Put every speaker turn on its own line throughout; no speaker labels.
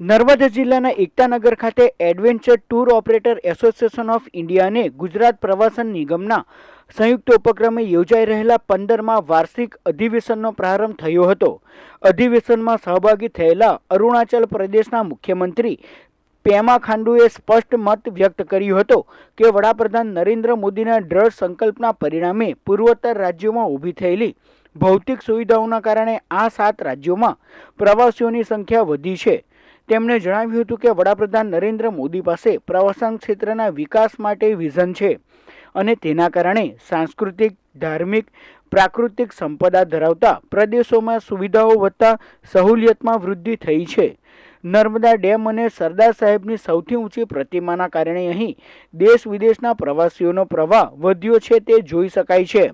નર્મદા જિલ્લાના એકતાનગર ખાતે adventure tour operator association of India અને ગુજરાત પ્રવાસન નિગમના સંયુક્ત ઉપક્રમે યોજાઈ રહેલા 15મા વાર્ષિક અધિવેશનનો પ્રારંભ થયો હતો। અધિવેશનમાં સહભાગી થયેલા અરુણાચલ પ્રદેશના મુખ્યમંત્રી પેમા ખાંડુએ સ્પષ્ટ મત વ્યક્ત કર્યો હતો કે વડાપ્રધાન નરેન્દ્ર મોદીના દ્રઢ સંકલ્પના પરિણામે પૂર્વોત્તર રાજ્યોમાં ઊભી થયેલી ભૌતિક સુવિધાઓના કારણે આ 7 રાજ્યોમાં પ્રવાસીઓની સંખ્યા વધી છે। તેમણે જણાવ્યું હતું કે વડાપ્રધાન નરેન્દ્ર મોદી પાસે પ્રવાસન ક્ષેત્રના વિકાસ માટે વિઝન છે અને તેના કારણે સાંસ્કૃતિક, ધાર્મિક, પ્રાકૃતિક સંપદા ધરાવતા પ્રદેશોમાં સુવિધાઓ વધતા સહુલિયતમાં વૃદ્ધિ થઈ છે। નર્મદા ડેમ અને સરદાર સાહેબની સૌથી ઊંચી પ્રતિમાના કારણે અહીં દેશ વિદેશના પ્રવાસીઓનો પ્રવાહ વધ્યો છે તે જોઈ શકાય છે।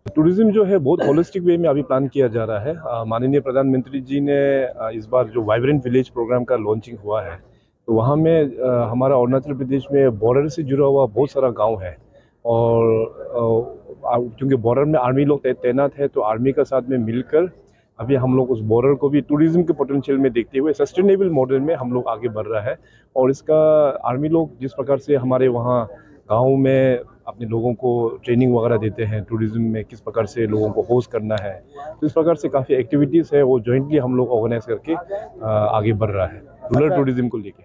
टूरिज्म जो है बहुत होलिस्टिक वे में अभी प्लान किया जा रहा है। माननीय प्रधानमंत्री जी ने इस बार जो वाइब्रेंट विलेज प्रोग्राम का लॉन्चिंग हुआ है, तो वहाँ में हमारा अरुणाचल प्रदेश में बॉर्डर से जुड़ा हुआ बहुत सारा गांव है और क्योंकि बॉर्डर में आर्मी लोग तैनात है, तो आर्मी का साथ में मिलकर अभी हम लोग उस बॉर्डर को भी टूरिज्म के पोटेंशियल में देखते हुए सस्टेनेबल मॉडल में हम लोग आगे बढ़ रहा है। और इसका आर्मी लोग जिस प्रकार से हमारे वहाँ गाँव में अपने लोगों को ट्रेनिंग वगैरह देते हैं, टूरिज्म में किस प्रकार से लोगों को होस्ट करना है, तो इस प्रकार से काफ़ी एक्टिविटीज़ है वो जॉइंटली हम लोग ऑर्गेनाइज करके आगे बढ़ रहा है रूरल टूरिज्म को लेके।